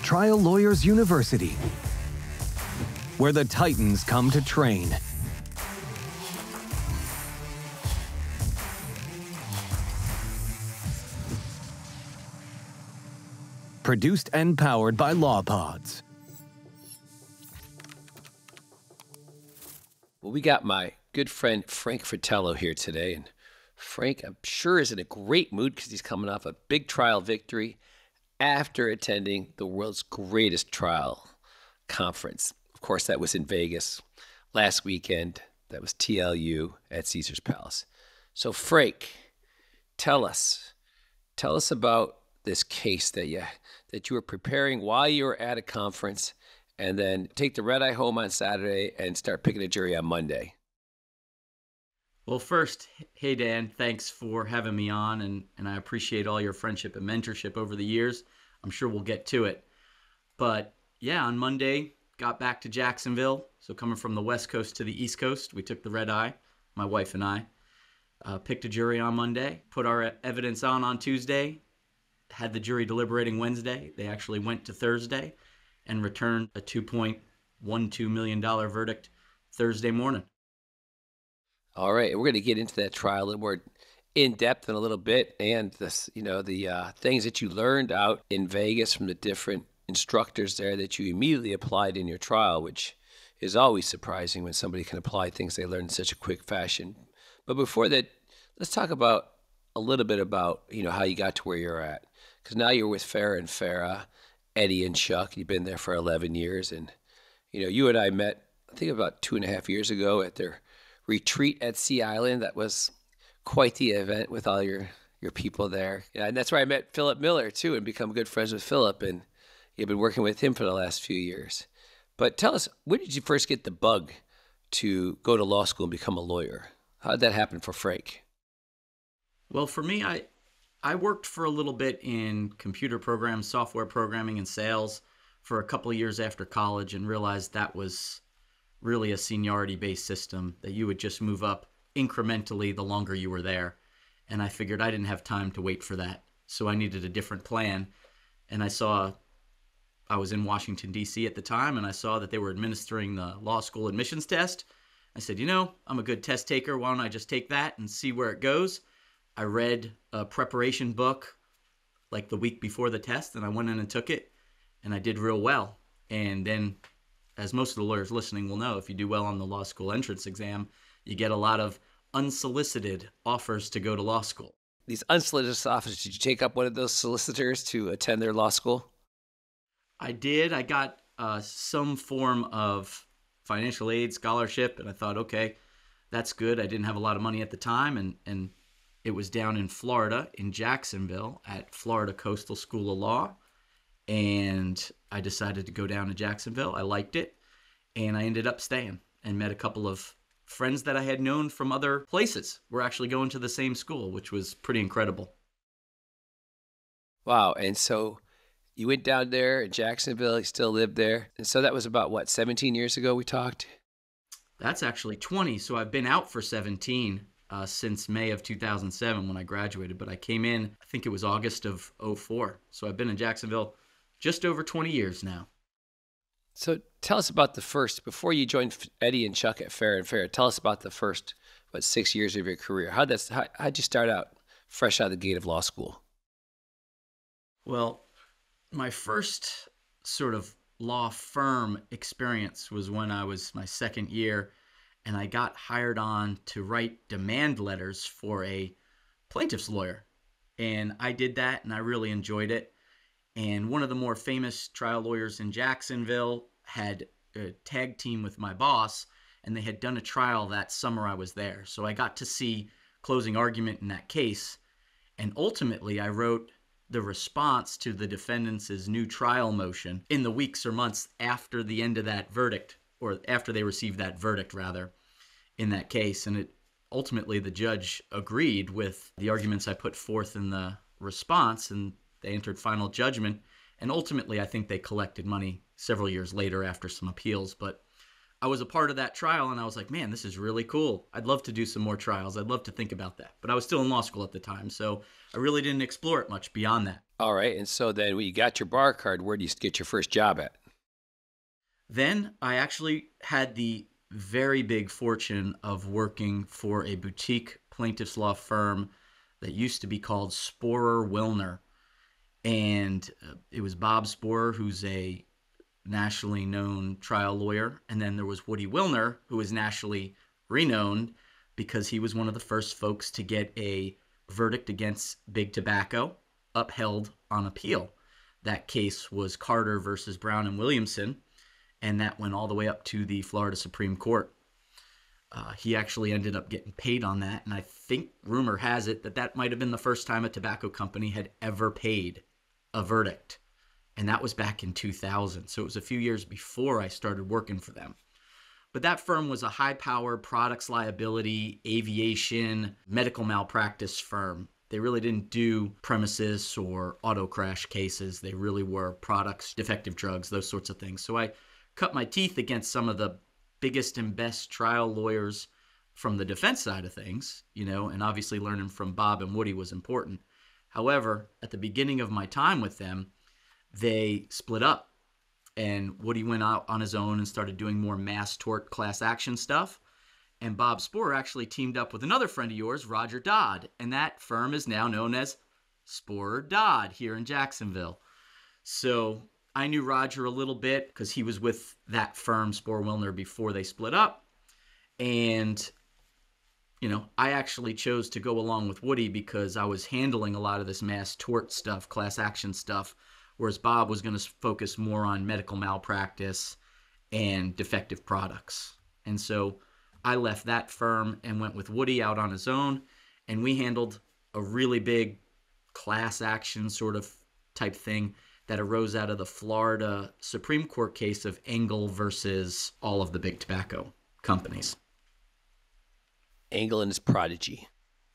Trial Lawyers University, where the Titans come to train. Produced and powered by LawPods. Well, we got my good friend Frank Fratello here today, and Frank, I'm sure, is in a great mood because he's coming off a big trial victory after attending the world's greatest trial conference. Of course, that was in Vegas last weekend. That was TLU at Caesar's Palace. So, Frank, tell us about this case that you were preparing while you were at a conference, and then take the red eye home on Saturday and start picking a jury on Monday. Well, first, hey, Dan, thanks for having me on, and I appreciate all your friendship and mentorship over the years. I'm sure we'll get to it. But yeah, on Monday, got back to Jacksonville. So coming from the West Coast to the East Coast, we took the red eye, my wife and I, picked a jury on Monday, put our evidence on Tuesday, had the jury deliberating Wednesday. They actually went to Thursday and returned a $2.12 million verdict Thursday morning. All right, we're going to get into that trial a little more in depth in a little bit, and this, the things that you learned out in Vegas from the different instructors there that you immediately applied in your trial, which is always surprising when somebody can apply things they learned in such a quick fashion. But before that, let's talk about a little bit about how you got to where you're at, because now you're with Farah and Farah, Eddie and Chuck. You've been there for 11 years, and you and I met, I think, about 2.5 years ago at their retreat at Sea Island. That was quite the event with all your people there. And that's where I met Philip Miller too, and become good friends with Philip, and you've been working with him for the last few years. But tell us, when did you first get the bug to go to law school and become a lawyer? How did that happen for Frank? Well, for me, I worked for a little bit in computer programs, software programming, and sales for a couple of years after college, and realized that was really a seniority-based system, that you would just move up incrementally the longer you were there. And I figured I didn't have time to wait for that, so I needed a different plan. And I was in Washington, D.C. at the time, and I saw that they were administering the law school admissions test. I said, I'm a good test taker. Why don't I just take that and see where it goes? I read a preparation book like the week before the test, and I went in and took it, and I did real well. And then, as most of the lawyers listening will know, if you do well on the law school entrance exam, you get a lot of unsolicited offers to go to law school. These unsolicited offers, did you take up one of those solicitors to attend their law school? I did. I got some form of financial aid, scholarship, and I thought, okay, that's good. I didn't have a lot of money at the time, and it was down in Florida, in Jacksonville, at Florida Coastal School of Law, and I decided to go down to Jacksonville. I liked it, and I ended up staying and met a couple of friends that I had known from other places. We're actually going to the same school, which was pretty incredible. Wow, and so you went down there in Jacksonville, you still lived there. And so that was about, 17 years ago we talked? That's actually 20. So I've been out for 17 since May of 2007 when I graduated. But I came in, I think it was August of 2004. So I've been in Jacksonville just over 20 years now. So tell us about the first, before you joined Eddie and Chuck at Farah and Farah, tell us about the first, 6 years of your career. How'd you start out fresh out of the gate of law school? Well, my first sort of law firm experience was when I was my second year, and I got hired on to write demand letters for a plaintiff's lawyer. And I did that, and I really enjoyed it. And one of the more famous trial lawyers in Jacksonville had a tag team with my boss, and they had done a trial that summer I was there. So I got to see closing argument in that case. And ultimately, I wrote the response to the defendant's new trial motion in the weeks or months after the end of that verdict, or after they received that verdict, rather, in that case. And ultimately, the judge agreed with the arguments I put forth in the response, and they entered final judgment. And ultimately, I think they collected money several years later after some appeals. But I was a part of that trial, and I was like, man, this is really cool. I'd love to do some more trials. I'd love to think about that. But I was still in law school at the time, so I really didn't explore it much beyond that. All right. And so then when you got your bar card, where do you get your first job at? Then I actually had the very big fortune of working for a boutique plaintiff's law firm that used to be called Sporer Wilner. And it was Bob Sporer, who's a nationally known trial lawyer. And then there was Woody Wilner, who is nationally renowned because he was one of the first folks to get a verdict against Big Tobacco upheld on appeal. That case was Carter versus Brown and Williamson, and that went all the way up to the Florida Supreme Court. He actually ended up getting paid on that, and I think rumor has it that that might have been the first time a tobacco company had ever paid a verdict, and that was back in 2000, so it was a few years before I started working for them. But that firm was a high-powered products liability, aviation, medical malpractice firm. They really didn't do premises or auto crash cases. They really were products, defective drugs, those sorts of things. So I cut my teeth against some of the biggest and best trial lawyers from the defense side of things, and obviously learning from Bob and Woody was important. However, at the beginning of my time with them, they split up, and Woody went out on his own and started doing more mass tort class action stuff. And Bob Sporer actually teamed up with another friend of yours, Roger Dodd, and that firm is now known as Sporer Dodd here in Jacksonville. So I knew Roger a little bit because he was with that firm, Sporer Wilner, before they split up. And, I actually chose to go along with Woody because I was handling a lot of this mass tort stuff, class action stuff, whereas Bob was going to focus more on medical malpractice and defective products. And so I left that firm and went with Woody out on his own, and we handled a really big class action sort of type thing that arose out of the Florida Supreme Court case of Engel versus all of the big tobacco companies. Engel and his prodigy.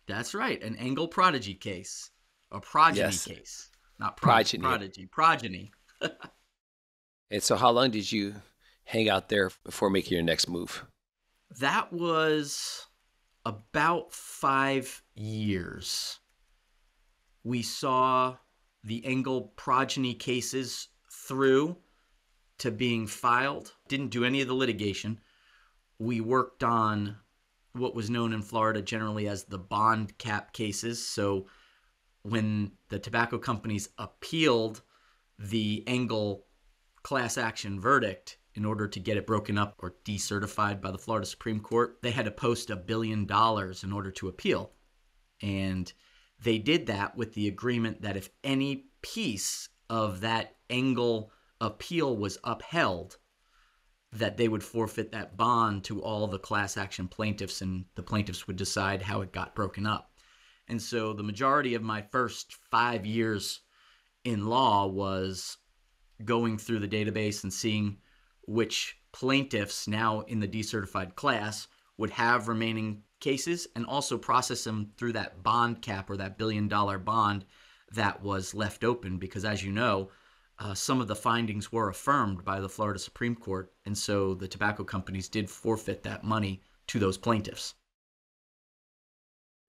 That's right, an Engel prodigy case, a progeny case, not progeny. Progeny. And so how long did you hang out there before making your next move? That was about 5 years. We saw the Engel progeny cases through to being filed. Didn't do any of the litigation. We worked on what was known in Florida generally as the bond cap cases. So when the tobacco companies appealed the Engel class action verdict, in order to get it broken up or decertified by the Florida Supreme Court, they had to post $1 billion in order to appeal. And they did that with the agreement that if any piece of that Engel appeal was upheld, that they would forfeit that bond to all the class action plaintiffs, and the plaintiffs would decide how it got broken up. And so the majority of my first 5 years in law was going through the database and seeing which plaintiffs now in the decertified class would have remaining cases, and also process them through that bond cap or that $1 billion bond that was left open, because as you know, some of the findings were affirmed by the Florida Supreme Court, and so the tobacco companies did forfeit that money to those plaintiffs.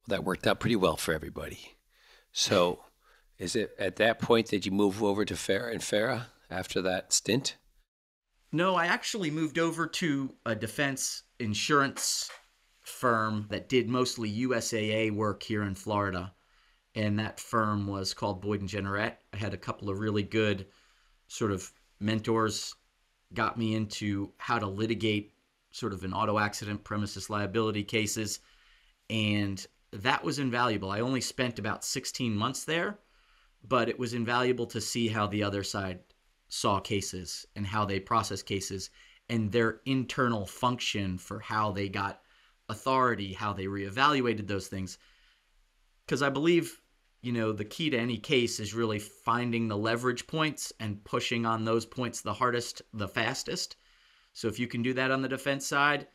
Well, that worked out pretty well for everybody. So is it at that point that you move over to Farah and Farah after that stint? No, I actually moved over to a defense insurance firm that did mostly USAA work here in Florida, and that firm was called Boyd & Jennerette. I had a couple of really good sort of mentors, got me into how to litigate sort of an auto accident, premises liability cases, and that was invaluable. I only spent about 16 months there, but it was invaluable to see how the other side saw cases and how they process cases and their internal function for how they got authority, how they reevaluated those things. Because I believe, the key to any case is really finding the leverage points and pushing on those points the hardest, the fastest. So if you can do that on the defense side,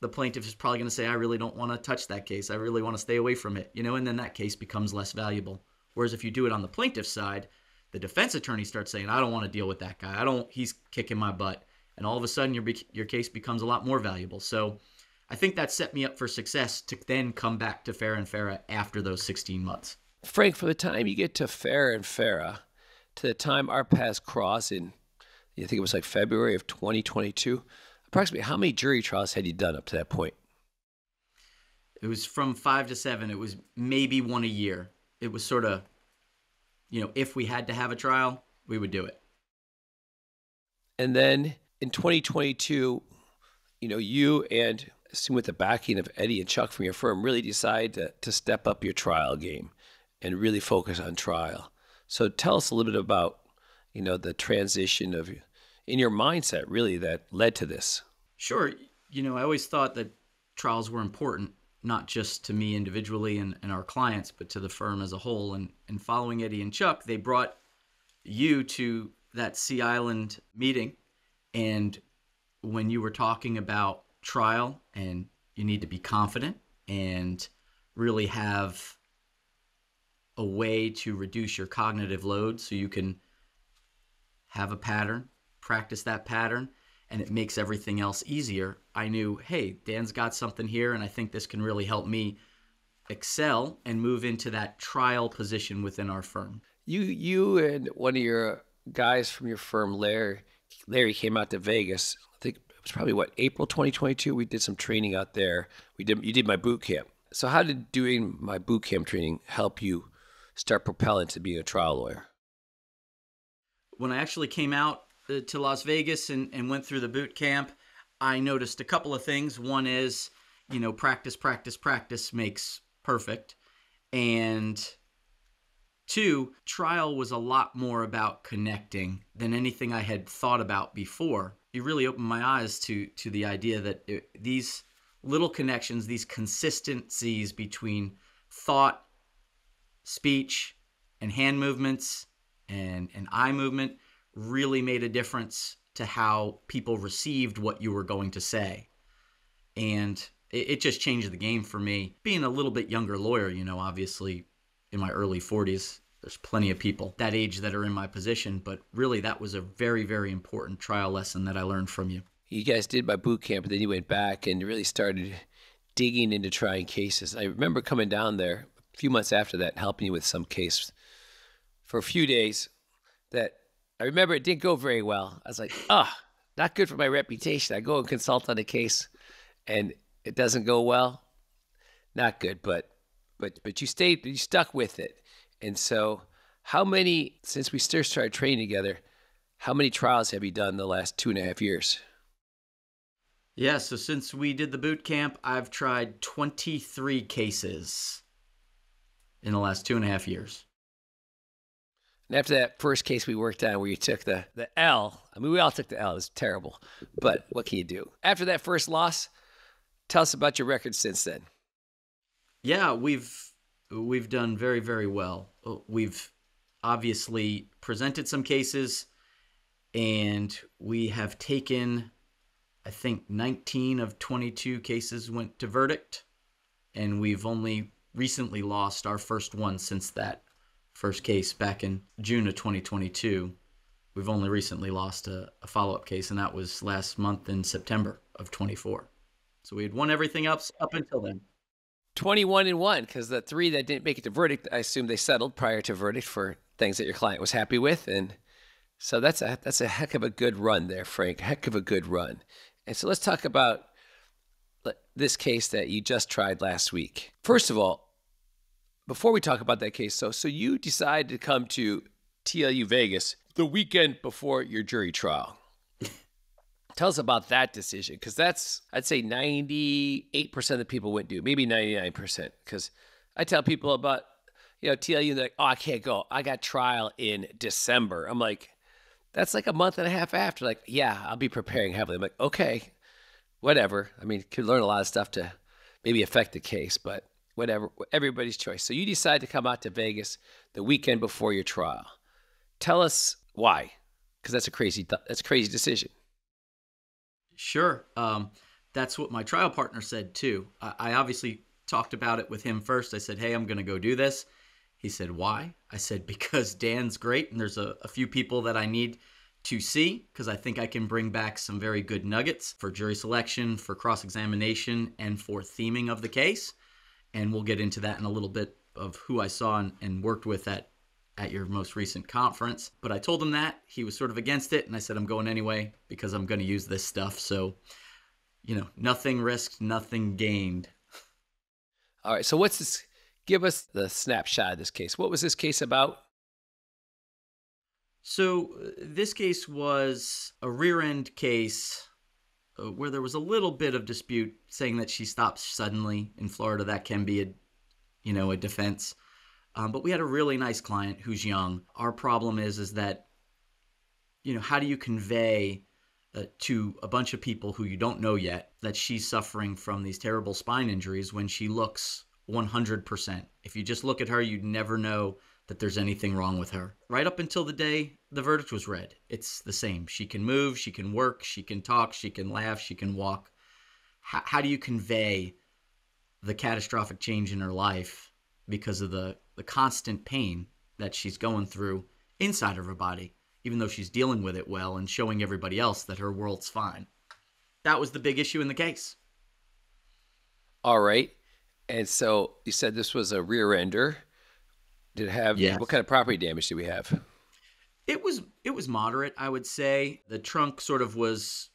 the plaintiff is probably going to say, I really don't want to touch that case. I really want to stay away from it, and then that case becomes less valuable. Whereas if you do it on the plaintiff side, the defense attorney starts saying, I don't want to deal with that guy. He's kicking my butt. and all of a sudden your case becomes a lot more valuable. So I think that set me up for success to then come back to Farah and Farah after those 16 months. Frank, from the time you get to Farah and Farah to the time our paths cross in, I think it was like February of 2022, approximately how many jury trials had you done up to that point? It was from 5 to 7. It was maybe one a year. It was sort of, if we had to have a trial, we would do it. And then in 2022, you and assume with the backing of Eddie and Chuck from your firm really decide to step up your trial game and really focus on trial. So tell us a little bit about, the transition in your mindset really that led to this. Sure. I always thought that trials were important, not just to me individually and our clients, but to the firm as a whole. And following Eddie and Chuck, they brought you to that Sea Island meeting. And when you were talking about trial and you need to be confident and really have a way to reduce your cognitive load so you can have a pattern, practice that pattern, and it makes everything else easier. I knew, hey, Dan's got something here, and I think this can really help me excel and move into that trial position within our firm. You and one of your guys from your firm, Larry came out to Vegas. I think it was probably April 2022. We did some training out there. You did my boot camp. So how did doing my boot camp training help you start propelling to being a trial lawyer? When I actually came out to Las Vegas and went through the boot camp, I noticed a couple of things. One is, practice makes perfect. And 2, trial was a lot more about connecting than anything I had thought about before. It really opened my eyes to the idea that these little connections, these consistencies between thought, speech, and hand movements and eye movement really made a difference to how people received what you were going to say. And it just changed the game for me. Being a little bit younger lawyer, obviously in my early 40s, there's plenty of people that age that are in my position, but really that was a very, very important trial lesson that I learned from you. You guys did my boot camp, but then you went back and really started digging into trying cases. I remember coming down there a few months after that, helping you with some case for a few days that I remember it didn't go very well. I was like, not good for my reputation. I go and consult on a case and it doesn't go well. Not good, but you stuck with it. And so since we started training together, how many trials have you done the last 2.5 years? Yeah, so since we did the boot camp, I've tried 23 cases in the last 2.5 years. And after that first case we worked on where you took the L, I mean, we all took the L. It was terrible. But what can you do? After that first loss, tell us about your record since then. Yeah, we've done very, very well. We've obviously presented some cases, and we have taken, I think, 19 of 22 cases went to verdict, and we've only recently lost our first one since that first case back in June of 2022. We've only recently lost a follow-up case, and that was last month in September of 24. So we had won everything else up until then. 21-1, because the 3 that didn't make it to verdict, I assume they settled prior to verdict for things that your client was happy with. And so that's a heck of a good run there, Frank, heck of a good run. And so let's talk about this case that you just tried last week. First of all, before we talk about that case, so you decided to come to TLU Vegas the weekend before your jury trial. Tell us about that decision, because that's, I'd say 98% of the people wouldn't do, maybe 99%. Because I tell people about, TLU, they're like, oh, I can't go. I got trial in December. I'm like, that's like a month and a half after. Like, yeah, I'll be preparing heavily. I'm like, okay, whatever. I mean, could learn a lot of stuff to maybe affect the case, but whatever, everybody's choice. So you decide to come out to Vegas the weekend before your trial. Tell us why, because that's a crazy decision. Sure. That's what my trial partner said too. I obviously talked about it with him first. I said, hey, I'm going to go do this. He said, why? I said, because Dan's great and there's a few people that I need to see, because I think I can bring back some very good nuggets for jury selection, for cross-examination, and for theming of the case. And we'll get into that in a little bit of who I saw and worked with at your most recent conference. But I told him that. He was sort of against it, and I said, I'm going anyway because I'm going to use this stuff. So, nothing risked, nothing gained. All right, so what's this? Give us the snapshot of this case. What was this case about? So this case was a rear-end case where there was a little bit of dispute saying that she stopped suddenly in Florida. That can be a defense. But we had a really nice client who's young. Our problem is that, how do you convey to a bunch of people who you don't know yet that she's suffering from these terrible spine injuries when she looks 100%? If you just look at her, you'd never know that there's anything wrong with her. Right up until the day the verdict was read, it's the same. She can move, she can work, she can talk, she can laugh, she can walk. How do you convey the catastrophic change in her life because of the constant pain that she's going through inside of her body, even though she's dealing with it well and showing everybody else that her world's fine? That was the big issue in the case. All right. And so you said this was a rear ender. Did it have, Yes. What kind of property damage did we have? It was moderate, I would say. The trunk sort of was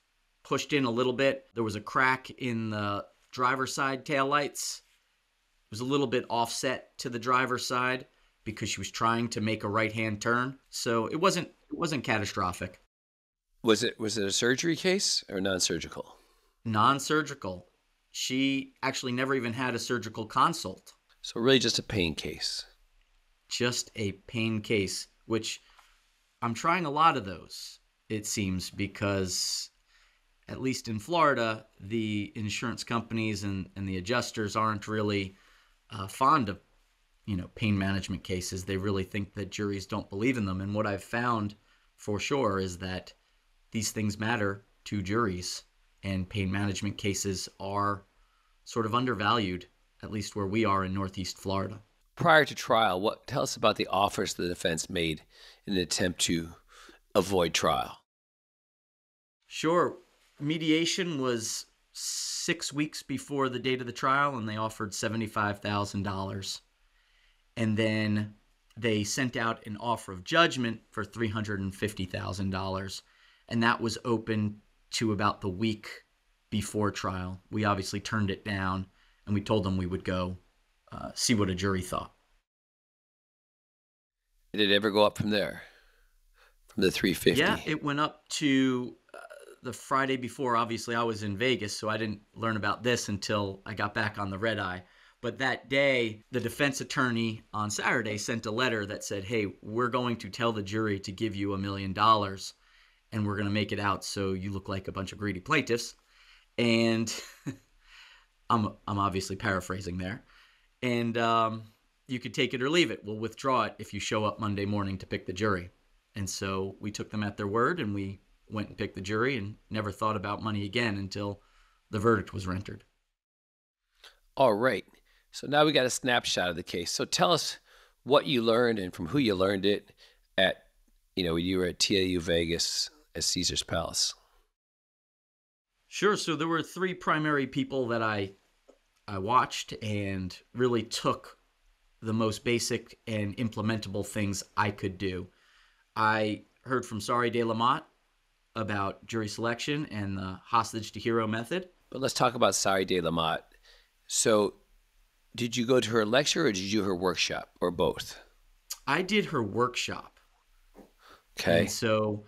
pushed in a little bit. There was a crack in the driver's side taillights. It was a little bit offset to the driver's side because she was trying to make a right-hand turn. So it wasn't catastrophic. Was it a surgery case or non-surgical? Non-surgical. She actually never even had a surgical consult. So really just a pain case. Just a pain case, which I'm trying a lot of those, it seems, because at least in Florida, the insurance companies and the adjusters aren't really fond of, pain management cases. They really think that juries don't believe in them. And what I've found for sure is that these things matter to juries, and pain management cases are sort of undervalued, at least where we are in Northeast Florida. Prior to trial, tell us about the offers the defense made in an attempt to avoid trial. Sure. Mediation was 6 weeks before the date of the trial, and they offered $75,000. And then they sent out an offer of judgment for $350,000, and that was open to about the week before trial. We obviously turned it down, and we told them we would go see what a jury thought. Did it ever go up from there, from the 350? Yeah, it went up to the Friday before. Obviously, I was in Vegas, so I didn't learn about this until I got back on the red eye. But that day, the defense attorney on Saturday sent a letter that said, hey, we're going to tell the jury to give you $1 million, and we're going to make it out so you look like a bunch of greedy plaintiffs. And I'm obviously paraphrasing there. And you could take it or leave it. We'll withdraw it if you show up Monday morning to pick the jury. And so we took them at their word, and we went and picked the jury and never thought about money again until the verdict was rendered. All right. So now we got a snapshot of the case. So tell us what you learned and from who you learned it at, when you were at TLU Vegas at Caesar's Palace. Sure. So there were 3 primary people that I watched and really took the most basic and implementable things I could do. I heard from Sari de la Motte about jury selection and the hostage to hero method. But let's talk about Sari de la Motte. So did you go to her lecture or did you do her workshop or both? I did her workshop. Okay. And so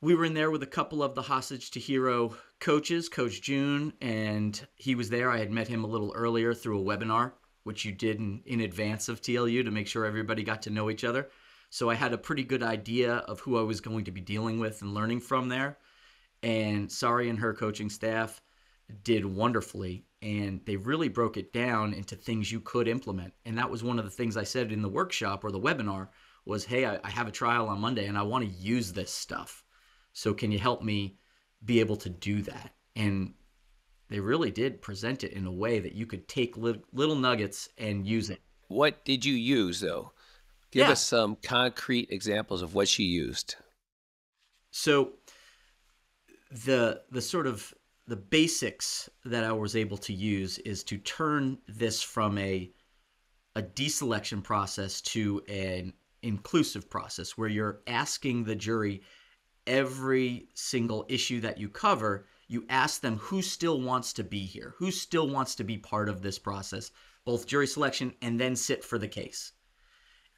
we were in there with a couple of the hostage to hero coaches, Coach June, and he was there. I had met him a little earlier through a webinar, which you did in advance of TLU to make sure everybody got to know each other. So I had a pretty good idea of who I was going to be dealing with and learning from there. And Sari and her coaching staff did wonderfully, and they really broke it down into things you could implement. And that was one of the things I said in the workshop or the webinar was, hey, I have a trial on Monday and I want to use this stuff. So can you help me be able to do that? And they really did present it in a way that you could take little nuggets and use it. What did you use, though? Give us some concrete examples of what you used. So the sort of the basics that I was able to use is to turn this from a deselection process to an inclusive process where you're asking the jury every single issue that you cover. You ask them who still wants to be here, who still wants to be part of this process, both jury selection and then sit for the case.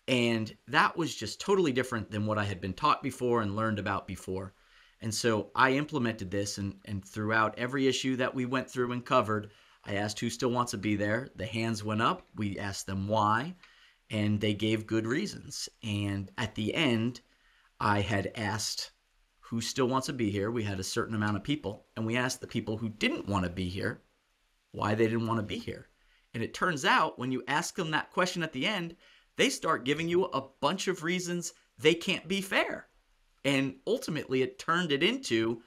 And that was just totally different than what I had been taught before and learned about before. And so I implemented this, and throughout every issue that we went through and covered, I asked who still wants to be there. The hands went up. We asked them why, and they gave good reasons. And at the end, I had asked who still wants to be here. We had a certain amount of people, and we asked the people who didn't want to be here why they didn't want to be here. And it turns out when you ask them that question at the end, they start giving you a bunch of reasons they can't be fair. And ultimately it turned it into,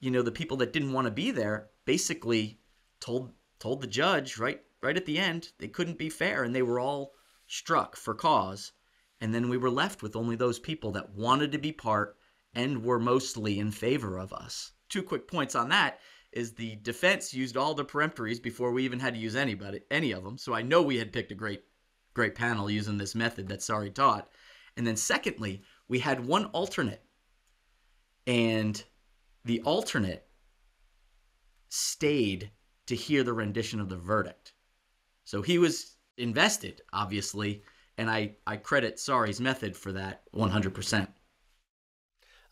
the people that didn't want to be there basically told the judge right at the end they couldn't be fair, and they were all struck for cause. And then we were left with only those people that wanted to be part and were mostly in favor of us. 2 quick points on that is the defense used all the peremptories before we even had to use any of them. So I know we had picked a great panel using this method that Sari taught. And then secondly, we had one alternate, and the alternate stayed to hear the rendition of the verdict. So he was invested, obviously, and I credit Sari's method for that 100%.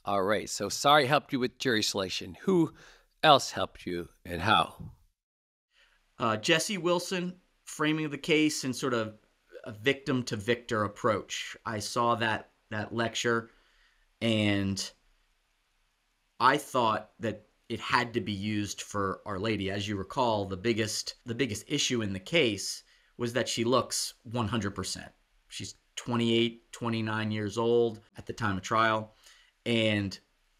All right, so Sari helped you with jury selection. Who else helped you and how? Jesse Wilson, framing of the case and sort of a victim to victor approach. I saw that lecture, and I thought that it had to be used for Our Lady. As you recall, the biggest issue in the case was that she looks 100%. She's 28, 29 years old at the time of trial. And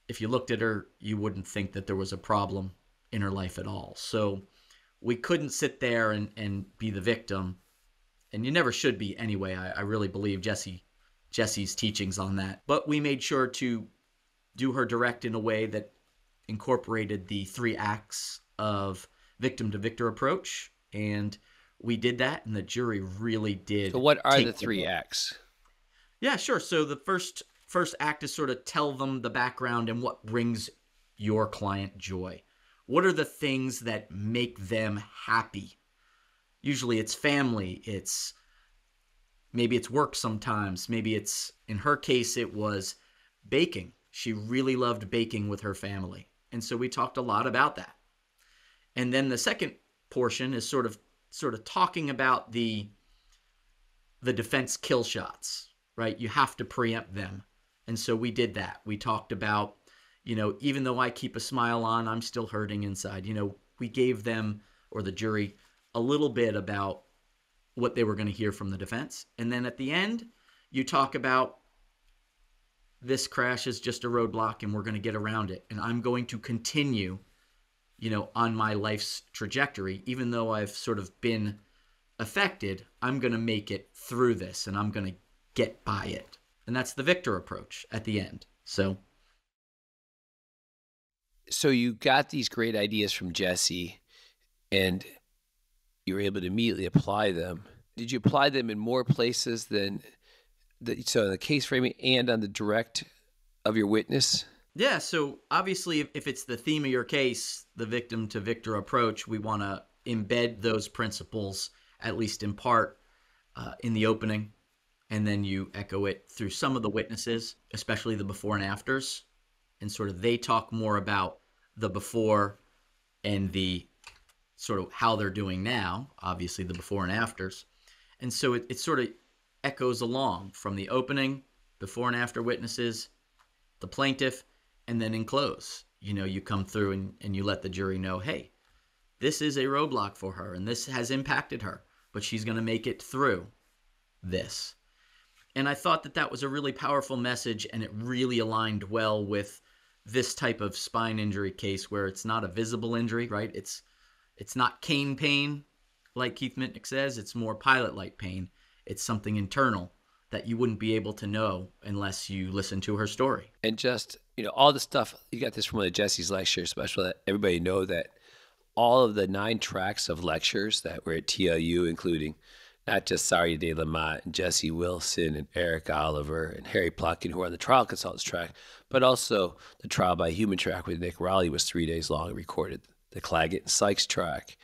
if you looked at her, you wouldn't think that there was a problem in her life at all. So we couldn't sit there and be the victim. And you never should be anyway. I really believe Jesse's teachings on that. But we made sure to do her direct in a way that incorporated the 3 acts of victim to victor approach. And we did that, and the jury really did. So what are the 3 acts? Yeah, sure. So the first act is sort of tell them the background and what brings your client joy. What are the things that make them happy? Usually it's family, maybe it's work sometimes, maybe it's, in her case, it was baking. She really loved baking with her family. And so we talked a lot about that. And then the second portion is sort of talking about the defense kill shots, right? You have to preempt them. And so we did that. We talked about, even though I keep a smile on, I'm still hurting inside. We gave them, or the jury, a little bit about what they were going to hear from the defense. And then at the end, you talk about this crash is just a roadblock and we're going to get around it. And I'm going to continue, on my life's trajectory. Even though I've sort of been affected, I'm going to make it through this and I'm going to get by it. And that's the victor approach at the end. So you got these great ideas from Jesse, and you were able to immediately apply them. Did you apply them in more places than so in the case framing and on the direct of your witness? Yeah, so obviously if it's the theme of your case, the victim to victor approach, we want to embed those principles, at least in part, in the opening. And then you echo it through some of the witnesses, especially the before and afters. And sort of they talk more about the before and the sort of how they're doing now, obviously the before and afters. And so it sort of echoes along from the opening, before and after witnesses, the plaintiff, and then in close. You come through and you let the jury know, hey, this is a roadblock for her and this has impacted her, but she's going to make it through this. And I thought that was a really powerful message, and it really aligned well with this type of spine injury case where it's not a visible injury, right? It's not cane pain, like Keith Mitnick says. It's more pilot light pain. It's something internal. that you wouldn't be able to know unless you listen to her story. And just, all the stuff, you got this from one of Jesse's lectures, special, that everybody know that all of the 9 tracks of lectures that were at TLU, including not just Sari de la Motte and Jesse Wilson and Eric Oliver and Harry Plotkin, who are on the trial consultants track, but also the trial by human track with Nick Rowley was 3 days long and recorded. The Claggett and Sykes track,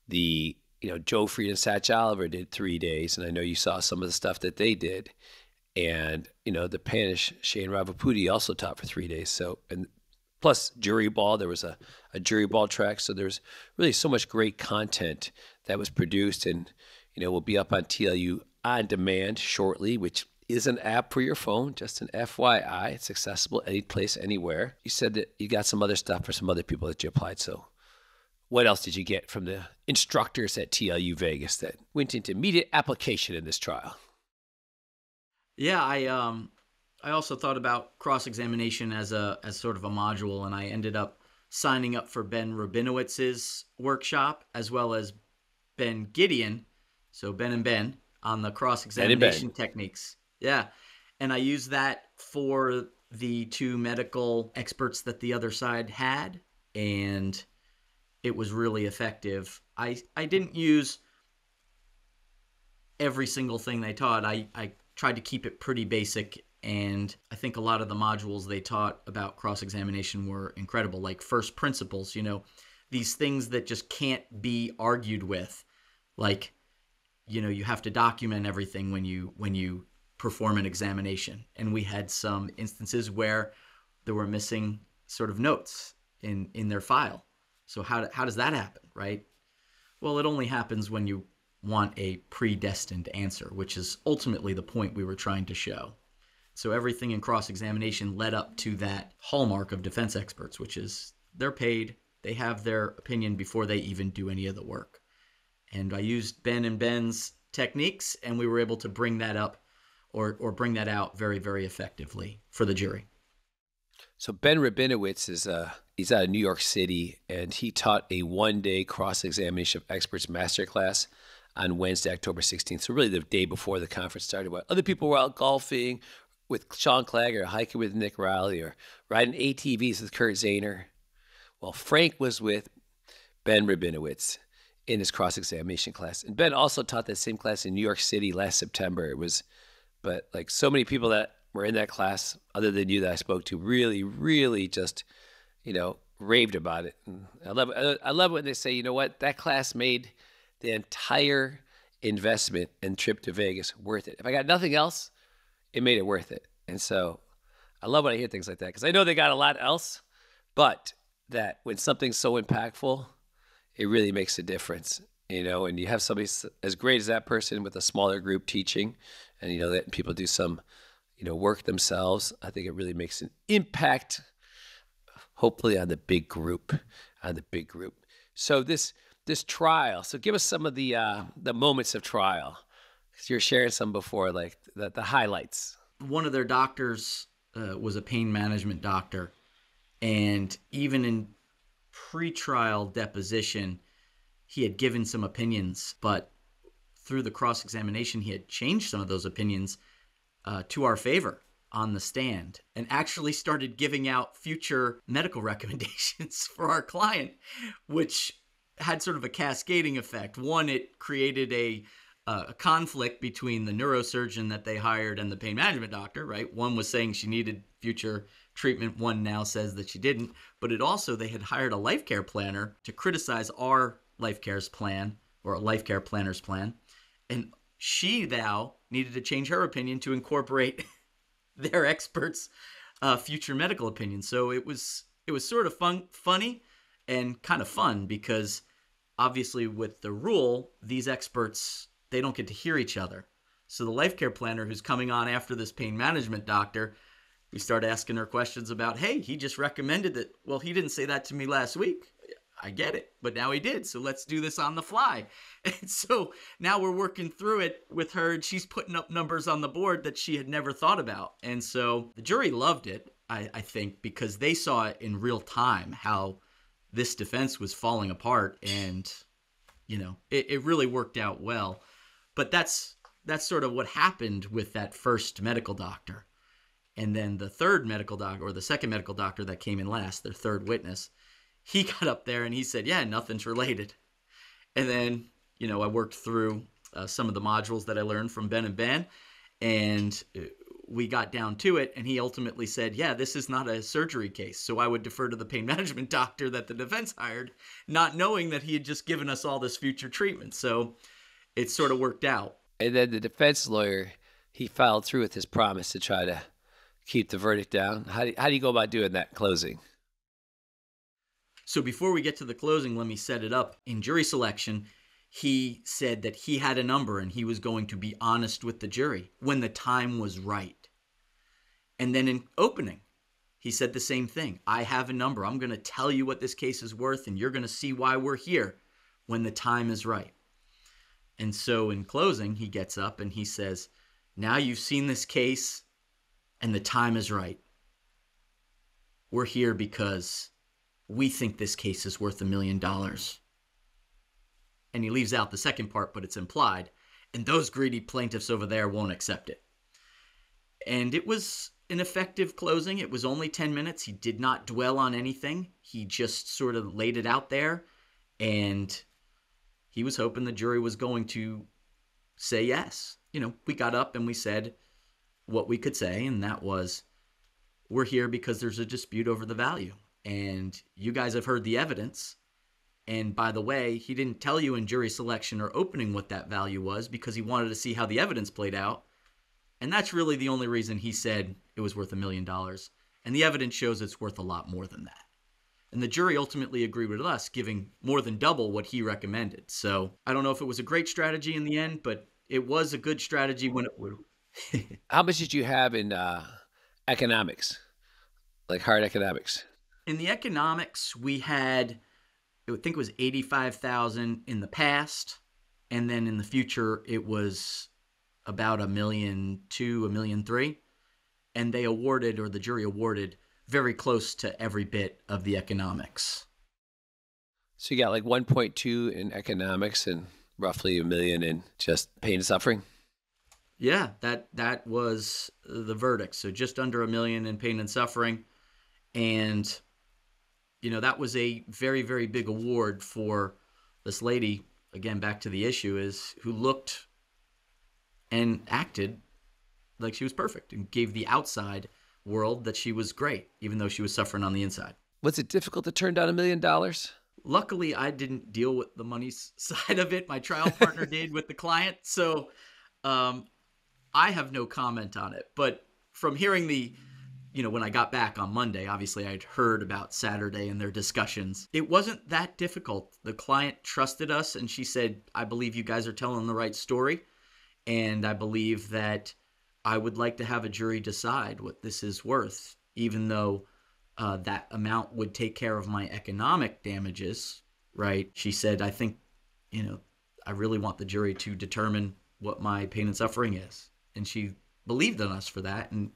the Joe Fried and Sach Oliver did 3 days, and I know you saw some of the stuff that they did. And the Panish Shane Ravaputi also taught for 3 days. So, and plus jury ball, there was a jury ball track. So there's really so much great content that was produced, and will be up on TLU on demand shortly, which is an app for your phone. Just an FYI, it's accessible any place, anywhere. You said that you got some other stuff for some other people that you applied. So what else did you get from the instructors at TLU Vegas that went into immediate application in this trial? Yeah, I also thought about cross-examination as sort of a module, and I ended up signing up for Ben Rabinowitz's workshop as well as Ben Gideon, so Ben and Ben, on the cross-examination techniques. Yeah, and I used that for the 2 medical experts that the other side had, and it was really effective. I didn't use every single thing they taught. I tried to keep it pretty basic, and I think a lot of the modules they taught about cross-examination were incredible, like first principles, these things that just can't be argued with, like, you have to document everything when you perform an examination. And we had some instances where there were missing sort of notes in their file. So how does that happen, right? Well, it only happens when you want a predestined answer, which is ultimately the point we were trying to show. So everything in cross-examination led up to that hallmark of defense experts, which is they're paid, they have their opinion before they even do any of the work. And I used Ben and Ben's techniques, and we were able to bring that up or bring that out very, very effectively for the jury. So Ben Rabinowitz he's out of New York City, and he taught a 1-day cross-examination of experts masterclass on Wednesday, October 16th. So really the day before the conference started. While other people were out golfing with Sean Clagg or hiking with Nick Rowley or riding ATVs with Kurt Zahner. Well, Frank was with Ben Rabinowitz in his cross-examination class. And Ben also taught that same class in New York City last September. But like so many people that were in that class, other than you that I spoke to, really, really just, raved about it. And I love when they say, you know what, that class made the entire investment and trip to Vegas worth it. If I got nothing else, it made it worth it. And so I love when I hear things like that, because I know they got a lot else, but that when something's so impactful, it really makes a difference, and you have somebody as great as that person with a smaller group teaching, and, letting people do some, work themselves. I think it really makes an impact, hopefully on the big group, So this trial, so give us some of the moments of trial, because you're sharing some before, like the highlights. One of their doctors was a pain management doctor, and even in pre-trial deposition, he had given some opinions, but through the cross-examination, he had changed some of those opinions to our favor on the stand, and actually started giving out future medical recommendations for our client, which had sort of a cascading effect. One, it created a conflict between the neurosurgeon that they hired and the pain management doctor, right? One was saying she needed future treatment. One now says that she didn't. But it also, they had hired a life care planner to criticize our life care's plan, or a life care planner's plan. And she now needed to change her opinion to incorporate their experts' future medical opinions. So it was sort of funny and kind of fun, because obviously with the rule, these experts, they don't get to hear each other. So the life care planner who's coming on after this pain management doctor, we start asking her questions about, hey, he just recommended that. Well, he didn't say that to me last week. I get it, but now he did. So let's do this on the fly. And so now we're working through it with her, and she's putting up numbers on the board that she had never thought about. And so the jury loved it, I think, because they saw it in real time, how this defense was falling apart, and, it really worked out well. But that's that's sort of what happened with that first medical doctor. And then the third medical doctor, or the second medical doctor that came in last, their third witness, he got up there and he said, yeah, nothing's related. And then, I worked through some of the modules that I learned from Ben and Ben, and we got down to it, and he ultimately said, yeah, this is not a surgery case, so I would defer to the pain management doctor that the defense hired, not knowing that he had just given us all this future treatment. So it sort of worked out. And then the defense lawyer, he followed through with his promise to try to keep the verdict down. How do you go about doing that closing? So before we get to the closing, let me set it up. In jury selection, he said that he had a number and he was going to be honest with the jury when the time was right. And then in opening, he said the same thing. I have a number. I'm going to tell you what this case is worth, and you're going to see why we're here when the time is right. And so in closing, he gets up and he says, now you've seen this case and the time is right. We're here because we think this case is worth $1 million. And he leaves out the second part, but it's implied. And those greedy plaintiffs over there won't accept it. And it was an effective closing. It was only 10 minutes. He did not dwell on anything. He just sort of laid it out there. And he was hoping the jury was going to say yes. We got up and we said what we could say, and that was, we're here because there's a dispute over the value. And you guys have heard the evidence. And by the way, he didn't tell you in jury selection or opening what that value was because he wanted to see how the evidence played out. And that's really the only reason he said it was worth $1 million. And the evidence shows it's worth a lot more than that. And the jury ultimately agreed with us, giving more than double what he recommended. So I don't know if it was a great strategy in the end, but it was a good strategy when it would. How much did you have in economics, like hard economics? In the economics, we had, I think it was $85,000 in the past, and then in the future it was about $1.2 million, $1.3 million, and they awarded, or the jury awarded, very close to every bit of the economics. So you got like 1.2 in economics and roughly $1 million in just pain and suffering? Yeah, that was the verdict. So just under $1 million in pain and suffering. And, that was a very, very big award for this lady, again, back to the issue, is who looked and acted like she was perfect and gave the outside world that she was great, even though she was suffering on the inside. Was it difficult to turn down $1 million? Luckily, I didn't deal with the money side of it. My trial partner did with the client. So I have no comment on it. But from hearing when I got back on Monday, obviously I'd heard about Saturday and their discussions. It wasn't that difficult. The client trusted us and she said, I believe you guys are telling the right story. And I believe that I would like to have a jury decide what this is worth, even though that amount would take care of my economic damages, right? She said, I think, I really want the jury to determine what my pain and suffering is. And she believed in us for that. And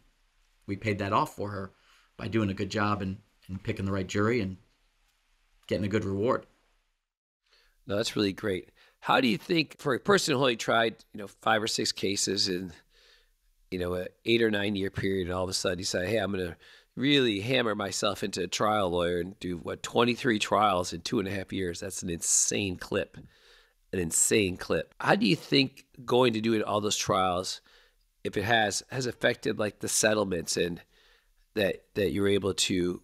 we paid that off for her by doing a good job and picking the right jury and getting a good reward. No, that's really great. How do you think, for a person who only tried, 5 or 6 cases in, an 8 or 9 year period, and all of a sudden you say, hey, I'm going to really hammer myself into a trial lawyer and do 23 trials in 2.5 years. That's an insane clip. How do you think going to do all those trials, if it has affected like the settlements and that you're able to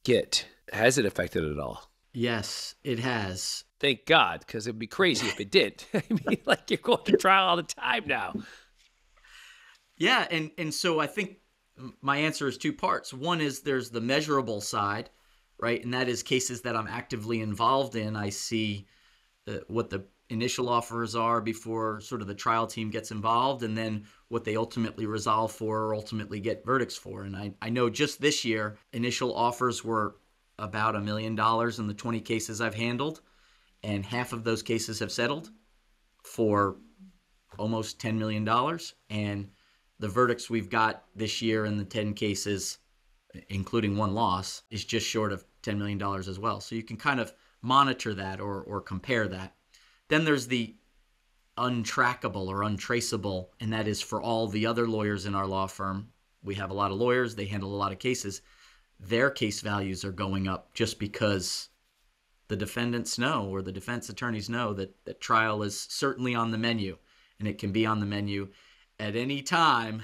get? Has it affected it at all? Yes, it has. Thank God, because it'd be crazy if it did. I mean, like you're going to trial all the time now. Yeah, and so I think my answer is 2 parts. One is there's the measurable side, right? And that is cases that I'm actively involved in. I see what the initial offers are before sort of the trial team gets involved, and then what they ultimately resolve for or ultimately get verdicts for. And I know just this year, initial offers were about $1 million in the 20 cases I've handled, and half of those cases have settled for almost $10 million. And the verdicts we've got this year in the 10 cases, including 1 loss, is just short of $10 million as well. So you can kind of monitor that or compare that. Then there's the untrackable or untraceable, and that is for all the other lawyers in our law firm. We have a lot of lawyers. They handle a lot of cases. Their case values are going up just because the defendants know, or the defense attorneys know, that trial is certainly on the menu, and it can be on the menu at any time,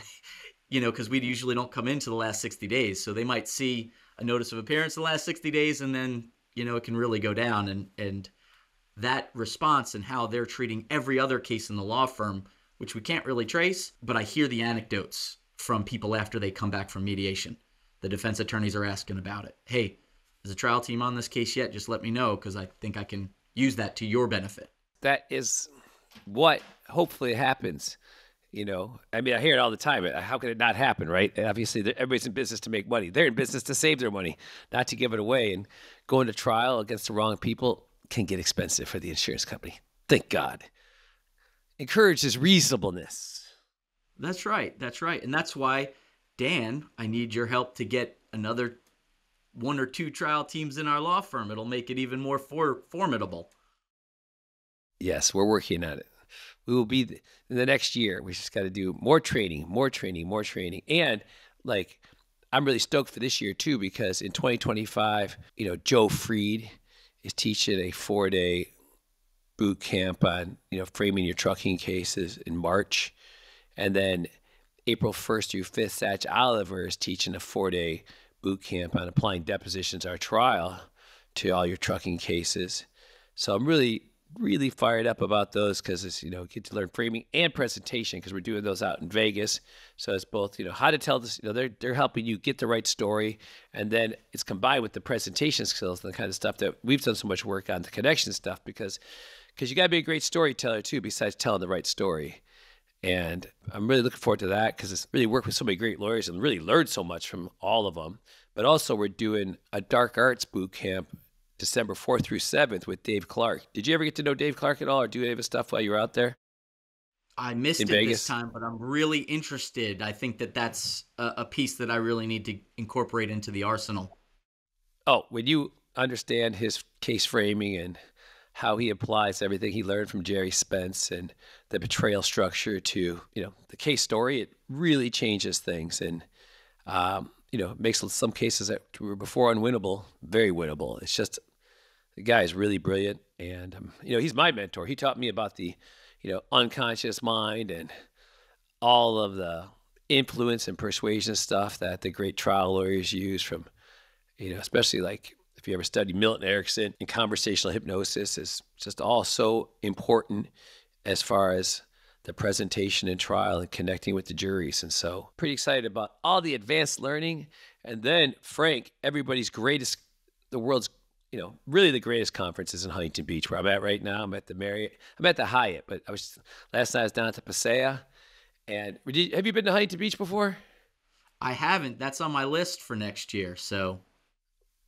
because we usually don't come into the last 60 days. So they might see a notice of appearance the last 60 days, and then, it can really go down. And that response and how they're treating every other case in the law firm, which we can't really trace, but I hear the anecdotes from people after they come back from mediation. The defense attorneys are asking about it. Hey, is the trial team on this case yet? Just let me know, because I think I can use that to your benefit. That is what hopefully happens. I hear it all the time. How can it not happen, right? Obviously, everybody's in business to make money. They're in business to save their money, not to give it away. And going to trial against the wrong people can get expensive for the insurance company. Thank God. Encourages reasonableness. That's right. And that's why, Dan, I need your help to get another 1 or 2 trial teams in our law firm. It'll make it even more formidable. Yes, we're working on it. We will be in the next year. We just got to do more training. And I'm really stoked for this year too, because in 2025, Joe Freed is teaching a 4-day boot camp on, framing your trucking cases in March. And then April 1st through 5th, Sach Oliver is teaching a 4-day boot camp on applying depositions or trial to all your trucking cases. So I'm really fired up about those, because it's, get to learn framing and presentation, because we're doing those out in Vegas. So it's both, how to tell this, they're helping you get the right story, and then it's combined with the presentation skills and the kind of stuff that we've done so much work on, the connection stuff, because you got to be a great storyteller too, besides telling the right story. And I'm really looking forward to that, because it's really worked with so many great lawyers and really learned so much from all of them. But also we're doing a dark arts boot camp December 4th through 7th with Dave Clark. Did you ever get to know Dave Clark at all, or do any of his stuff while you were out there? I missed it this time, but I'm really interested. I think that's a piece that I really need to incorporate into the arsenal. Oh, when you understand his case framing and how he applies everything he learned from Jerry Spence and the betrayal structure to, the case story, it really changes things. And, makes some cases that were before unwinnable very winnable. It's just, the guy is really brilliant. And, he's my mentor. He taught me about the, unconscious mind and all of the influence and persuasion stuff that the great trial lawyers use from, especially if you ever studied Milton Erickson, and conversational hypnosis is just all so important as far as the presentation and trial and connecting with the juries. And so pretty excited about all the advanced learning. And then Frank, everybody's greatest, the world's, really the greatest conference is in Huntington Beach, where I'm at right now. I'm at the Marriott. I'm at the Hyatt, but last night I was down at the Paseo. And have you been to Huntington Beach before? I haven't. That's on my list for next year. So,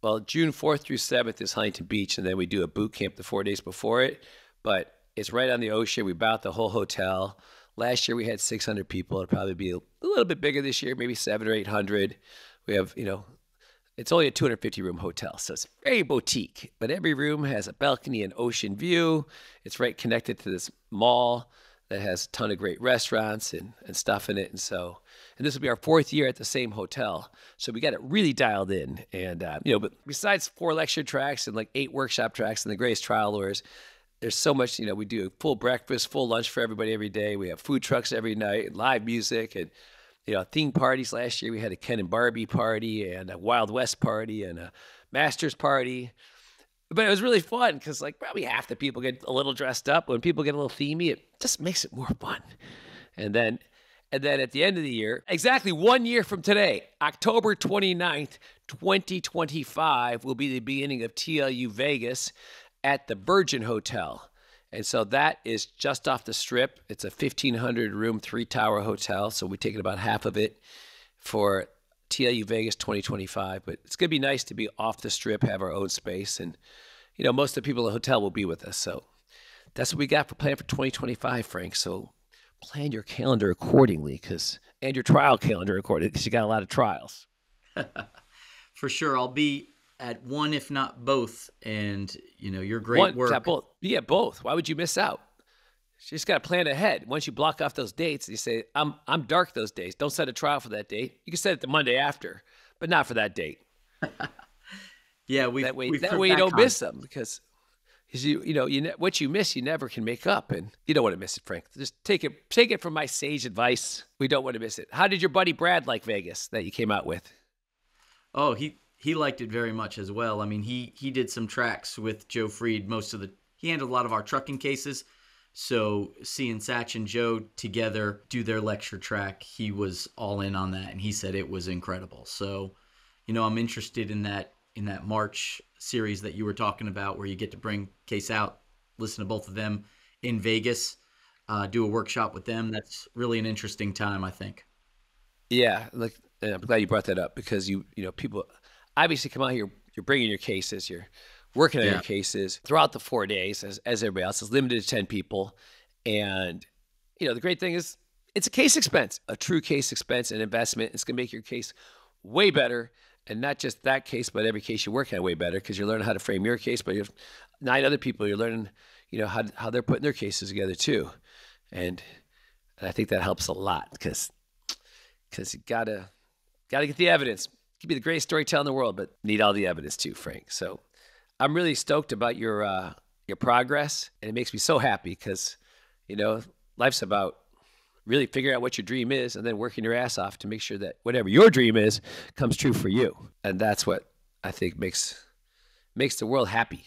well, June 4th through 7th is Huntington Beach, and then we do a boot camp the 4 days before it. But it's right on the ocean. We bought the whole hotel. Last year we had 600 people. It'll probably be a little bit bigger this year, maybe 700 or 800. We have, it's only a 250-room hotel, so it's very boutique. But every room has a balcony and ocean view. It's right connected to this mall that has a ton of great restaurants and stuff in it. And this will be our 4th year at the same hotel. So we got it really dialed in. And, but besides 4 lecture tracks and 8 workshop tracks and the greatest trial lawyers, there's so much, we do a full breakfast, full lunch for everybody every day. We have food trucks every night and live music and, theme parties. Last year we had a Ken and Barbie party and a Wild West party and a Masters party. But it was really fun because probably half the people get a little dressed up. When people get a little themey, it just makes it more fun. And then at the end of the year, exactly 1 year from today, October 29th, 2025 will be the beginning of TLU Vegas at the Virgin Hotel. And so that is just off the strip. It's a 1,500-room, 3-tower hotel. So we're taking about half of it for TLU Vegas 2025. But it's going to be nice to be off the strip, have our own space. And, most of the people in the hotel will be with us. So that's what we got for plan for 2025, Frank. So plan your calendar accordingly and your trial calendar accordingly, because you got a lot of trials. For sure. I'll be at one, if not both. And, your great work. Both. Yeah, both. Why would you miss out? You just got to plan ahead. Once you block off those dates, you say, I'm dark those days. Don't set a trial for that date. You can set it the Monday after, but not for that date. Yeah, that way you don't miss them, because what you miss, you never can make up, and you don't want to miss it, Frank. Just take it from my sage advice. We don't want to miss it. How did your buddy Brad like Vegas that you came out with? Oh, he liked it very much as well. I mean, he did some tracks with Joe Freed. He handled a lot of our trucking cases. So seeing Sach and Joe together do their lecture track, he was all in on that, and he said it was incredible. So, I'm interested in that March series that you were talking about, where you get to bring Case out, listen to both of them in Vegas, do a workshop with them. That's really an interesting time, I think. Yeah, I'm glad you brought that up, because people obviously come out here. You're bringing your cases. You're working on your cases throughout the 4 days, as everybody else. It's limited to 10 people, and the great thing is it's a case expense, a true case expense, and investment. It's going to make your case way better. And not just that case, but every case you work on way better, because you're learning how to frame your case, but you have 9 other people. You're learning, how they're putting their cases together too. And I think that helps a lot, because you gotta get the evidence. You can be the greatest storyteller in the world, but need all the evidence too, Frank. So I'm really stoked about your progress, and it makes me so happy, because life's about really figuring out what your dream is, and then working your ass off to make sure that whatever your dream is comes true for you. And that's what I think makes the world happy,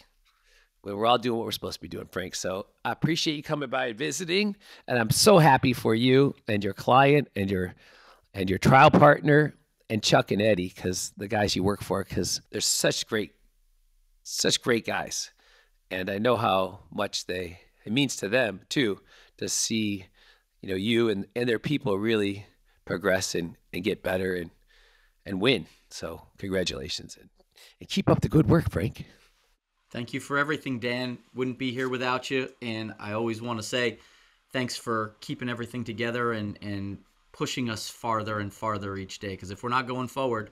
when we're all doing what we're supposed to be doing, Frank. So I appreciate you coming by and visiting, and I'm so happy for you and your client and your trial partner and Chuck and Eddie, because the guys you work for, because they're such great guys. And I know how much it means to them too, to see you and their people really progress and get better and win. So congratulations, and keep up the good work, Frank. Thank you for everything, Dan. Wouldn't be here without you. And I always want to say thanks for keeping everything together and pushing us farther and farther each day. Because if we're not going forward,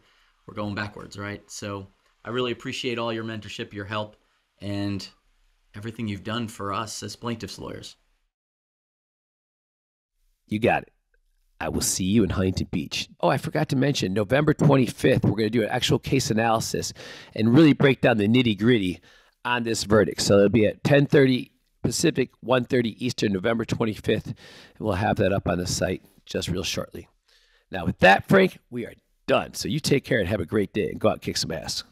we're going backwards, right? So I really appreciate all your mentorship, your help, and everything you've done for us as plaintiffs' lawyers. You got it. I will see you in Huntington Beach. Oh, I forgot to mention, November 25th, we're going to do an actual case analysis and really break down the nitty-gritty on this verdict. So it'll be at 10:30 Pacific, 1:30 Eastern, November 25th, and we'll have that up on the site just real shortly. Now, with that, Frank, we are done. So you take care and have a great day, and go out and kick some ass.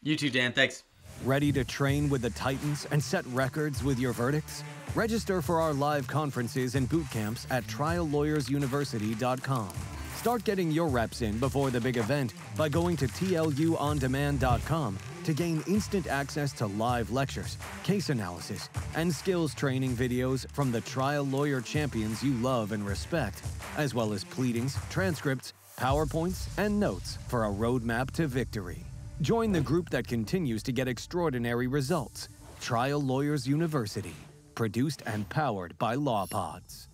You too, Dan. Thanks. Ready to train with the Titans and set records with your verdicts? Register for our live conferences and boot camps at triallawyersuniversity.com. Start getting your reps in before the big event by going to tluondemand.com to gain instant access to live lectures, case analysis, and skills training videos from the trial lawyer champions you love and respect, as well as pleadings, transcripts, PowerPoints, and notes for a roadmap to victory. Join the group that continues to get extraordinary results. Trial Lawyers University. Produced and powered by LawPods.